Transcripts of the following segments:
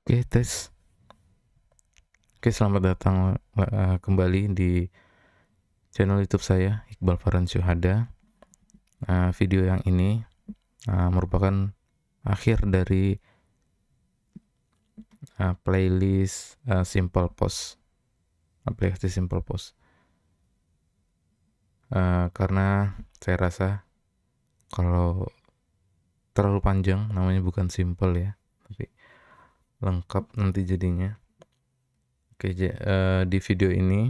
Oke, tes. Oke, selamat datang kembali di channel YouTube saya, Iqbal Farhan Syuhada. Video yang ini merupakan akhir dari playlist Simple Post, aplikasi Simple Post. Karena saya rasa kalau terlalu panjang, namanya bukan simple ya, tapi lengkap nanti jadinya. Oke, di video ini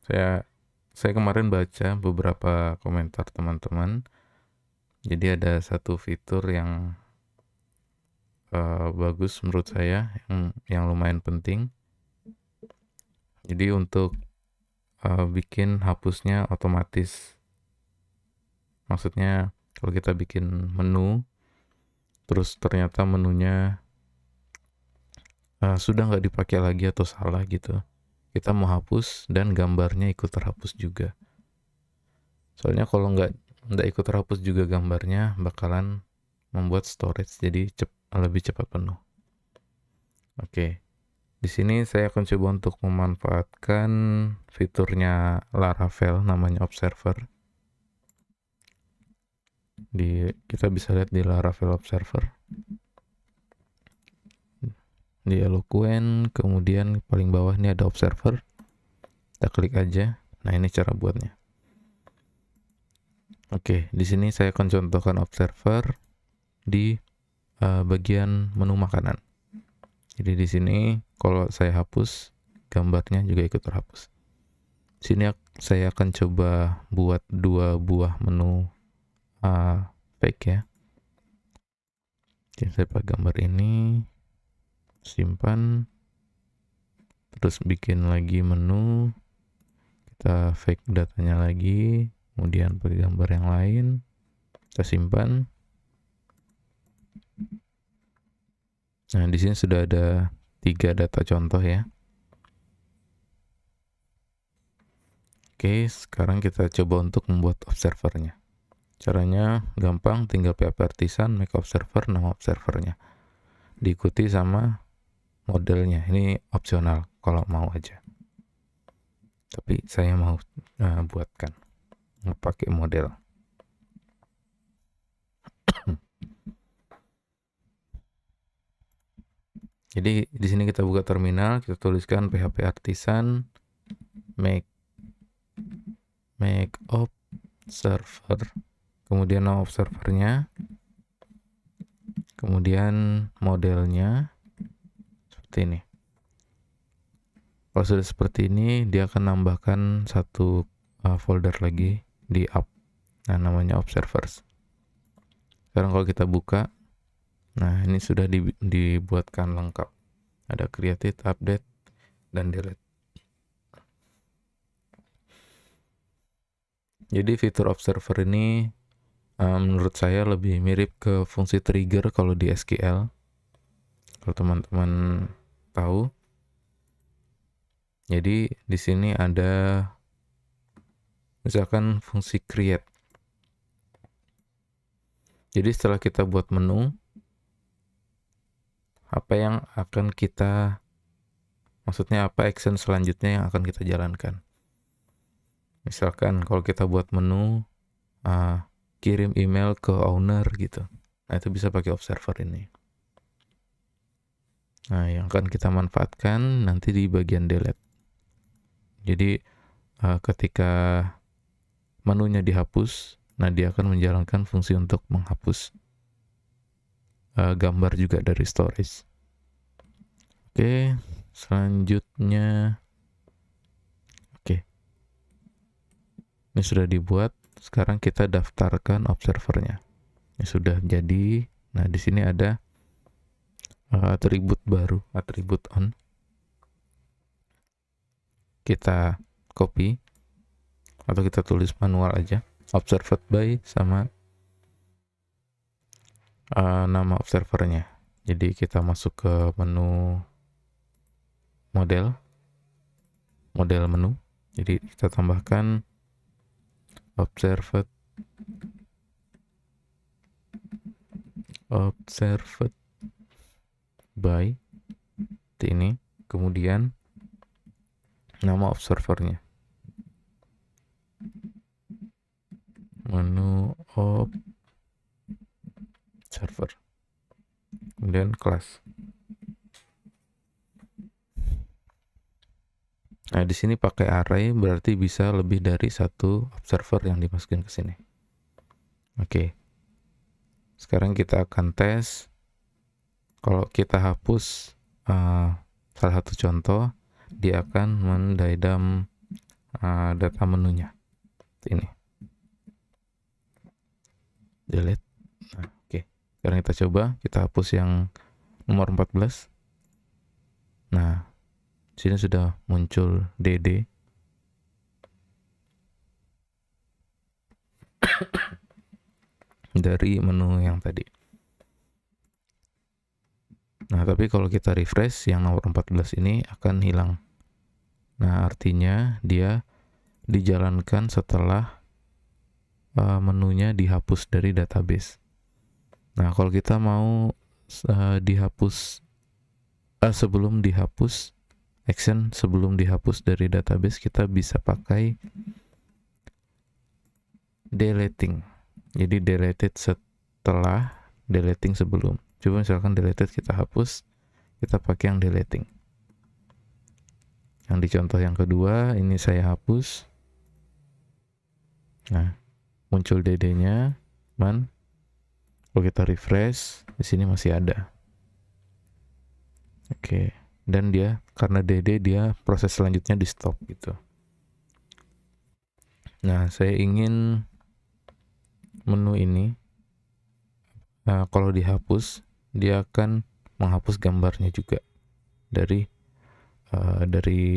saya kemarin baca beberapa komentar teman-teman. Jadi ada satu fitur yang bagus menurut saya, yang lumayan penting. Jadi untuk bikin hapusnya otomatis. Maksudnya kalau kita bikin menu, terus ternyata menunya sudah nggak dipakai lagi atau salah gitu, kita mau hapus dan gambarnya ikut terhapus juga. Soalnya kalau nggak ikut terhapus juga gambarnya, bakalan membuat storage jadi lebih cepat penuh. Oke, di sini saya akan coba untuk memanfaatkan fiturnya Laravel, namanya Observer. Kita bisa lihat di Laravel Observer, di Eloquent, kemudian paling bawah ini ada Observer. Kita klik aja. Nah, ini cara buatnya. Oke, di sini saya akan contohkan Observer di bagian menu makanan. Jadi di sini kalau saya hapus, gambarnya juga ikut terhapus. Di sini saya akan coba buat 2 buah menu fake ya. Jadi saya pakai gambar ini, simpan, terus bikin lagi menu, kita fake datanya lagi, kemudian pakai gambar yang lain, kita simpan. Nah, di sini sudah ada 3 data contoh ya. Oke, sekarang kita coba untuk membuat observernya. Caranya gampang, tinggal PHP Artisan, make observer, nama observernya. Diikuti sama modelnya. Ini opsional kalau mau aja. Tapi saya mau buatkan, mau pakai model. Jadi di sini kita buka terminal, kita tuliskan PHP Artisan make observer, kemudian nama observernya, kemudian modelnya seperti ini. Kalau sudah seperti ini, dia akan nambahkan satu folder lagi di app. Nah, namanya observers. Sekarang kalau kita buka, nah ini sudah dibuatkan lengkap. Ada created, update, dan delete. Jadi fitur observer ini menurut saya lebih mirip ke fungsi trigger kalau di SQL. Kalau teman-teman tahu. Jadi di sini ada misalkan fungsi create. Jadi setelah kita buat menu, maksudnya apa action selanjutnya yang akan kita jalankan. Misalkan kalau kita buat menu kirim email ke owner gitu. Nah, itu bisa pakai observer ini. Nah, yang akan kita manfaatkan nanti di bagian delete. Jadi ketika menunya dihapus, nah dia akan menjalankan fungsi untuk menghapus gambar juga dari storage. Oke, selanjutnya ini sudah dibuat. Sekarang kita daftarkan observernya. Ini sudah jadi. Nah, di sini ada atribut baru, atribut on. Kita copy atau kita tulis manual aja. Observed by sama nama observernya. Jadi kita masuk ke menu model menu. Jadi kita tambahkan observed by seperti ini. Kemudian nama observernya, menu observer, kemudian kelas. Nah, di sini pakai array berarti bisa lebih dari satu observer yang dimasukin ke sini. Oke. Sekarang kita akan tes. Kalau kita hapus salah satu contoh, dia akan mendaidam data menunya. Ini. Delete. Nah, oke. Sekarang kita coba, kita hapus yang nomor 14. Nah, sini sudah muncul DD. Dari menu yang tadi. Nah, tapi kalau kita refresh yang nomor 14 ini akan hilang. Nah, artinya dia dijalankan setelah menunya dihapus dari database. Nah, kalau kita mau dihapus sebelum dihapus, action sebelum dihapus dari database, kita bisa pakai deleting. Jadi deleted setelah, deleting sebelum. Coba misalkan deleted kita hapus, kita pakai yang deleting. Yang di contoh yang kedua, ini saya hapus. Nah, muncul DD-nya, kalau kita refresh, di sini masih ada. Oke, dan dia karena DD dia proses selanjutnya di stop gitu. Nah, saya ingin menu ini kalau dihapus, dia akan menghapus gambarnya juga dari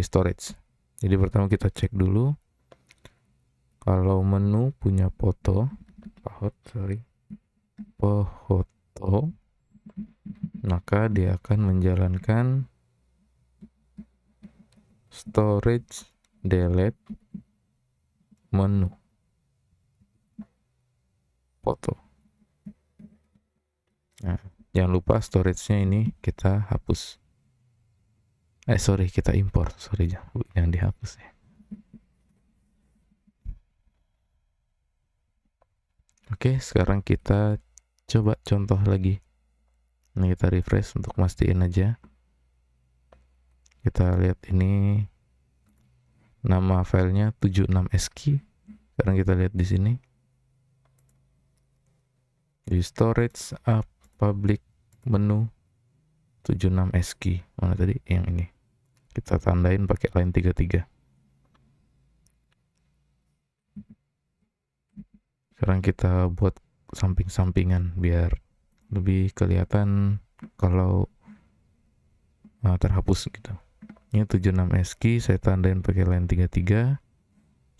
storage. Jadi pertama kita cek dulu kalau menu punya foto, maka dia akan menjalankan storage delete menu foto. Nah, jangan lupa storage-nya ini kita hapus. Kita import. Jangan dihapus ya. Oke, sekarang kita coba contoh lagi. Ini kita refresh untuk mastiin aja. Kita lihat ini nama filenya 76SKey. Sekarang kita lihat di sini. Di storage public menu 76SKey. Mana tadi? Yang ini. Kita tandain pakai line 33. Sekarang kita buat samping-sampingan biar lebih kelihatan kalau terhapus gitu. Ini 76SKey, saya tandain pakai line 33.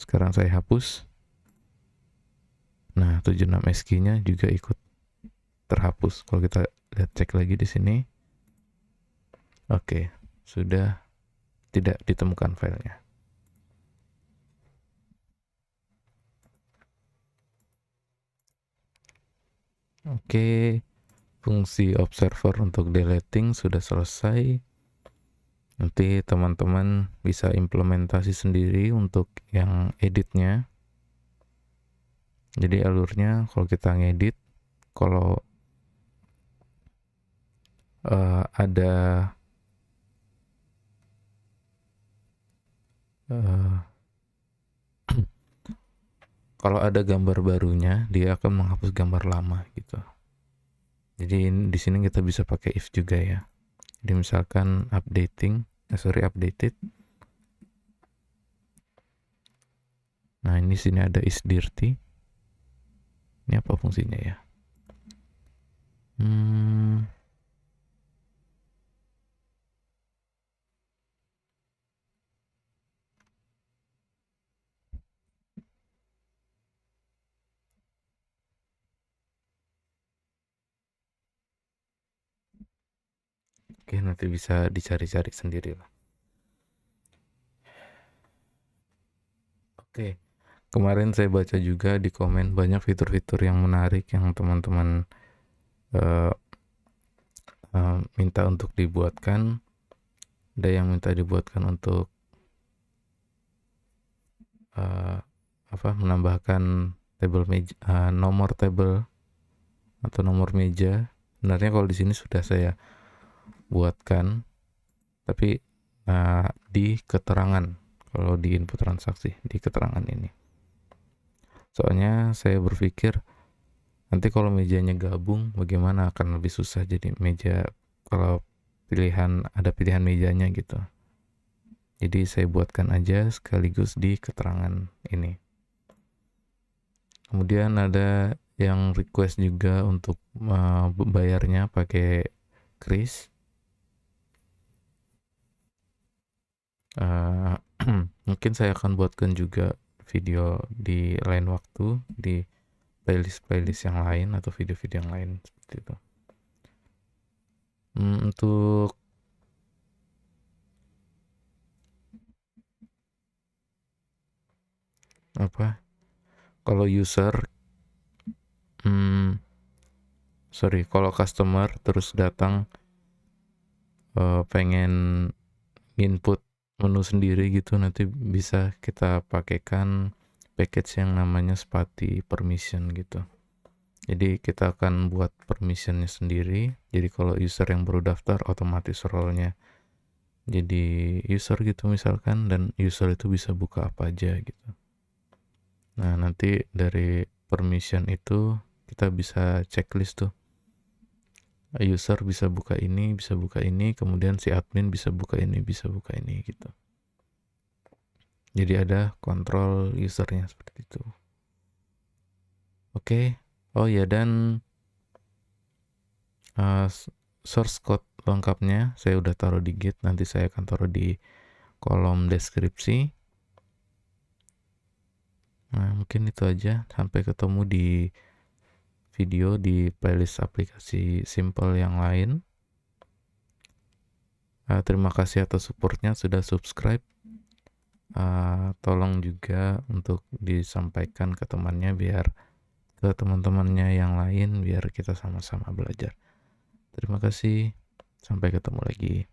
Sekarang saya hapus. Nah, 76SKey-nya juga ikut terhapus. Kalau kita lihat cek lagi di sini. Oke, sudah tidak ditemukan filenya. Oke, fungsi observer untuk deleting sudah selesai. Nanti teman-teman bisa implementasi sendiri untuk yang editnya. Jadi alurnya kalau kita ngedit, kalau ada kalau ada gambar barunya, dia akan menghapus gambar lama gitu. Jadi di sini kita bisa pakai if juga ya. Jadi misalkan updated. Nah, ini sini ada is dirty. Ini apa fungsinya ya? Oke, nanti bisa dicari-cari sendiri lah. Oke, kemarin saya baca juga di komen banyak fitur-fitur yang menarik yang teman-teman minta untuk dibuatkan. Ada yang minta dibuatkan untuk menambahkan table meja, nomor table atau nomor meja. Sebenarnya kalau di sini sudah saya buatkan, tapi di keterangan, kalau di input transaksi di keterangan ini. Soalnya saya berpikir nanti kalau mejanya gabung bagaimana, akan lebih susah jadi meja kalau ada pilihan mejanya gitu. Jadi saya buatkan aja sekaligus di keterangan ini. Kemudian ada yang request juga untuk bayarnya pakai kris. Mungkin saya akan buatkan juga video di lain waktu di playlist yang lain atau video-video yang lain seperti itu. Untuk kalau user kalau customer terus datang pengen input menu sendiri gitu, nanti bisa kita pakaikan package yang namanya Spati permission gitu. Jadi kita akan buat permissionnya sendiri. Jadi kalau user yang baru daftar, otomatis role-nya jadi user gitu misalkan, dan user itu bisa buka apa aja gitu. Nah, nanti dari permission itu kita bisa checklist tuh. User bisa buka ini, kemudian si admin bisa buka ini gitu. Jadi ada kontrol usernya seperti itu. Oke. Oh ya, dan source code lengkapnya saya udah taruh di Git, nanti saya akan taruh di kolom deskripsi. Nah, mungkin itu aja. Sampai ketemu di video di playlist aplikasi simple yang lain. Terima kasih atas supportnya, sudah subscribe. Tolong juga untuk disampaikan ke temannya, biar ke teman-temannya yang lain, biar kita sama-sama belajar. Terima kasih, sampai ketemu lagi.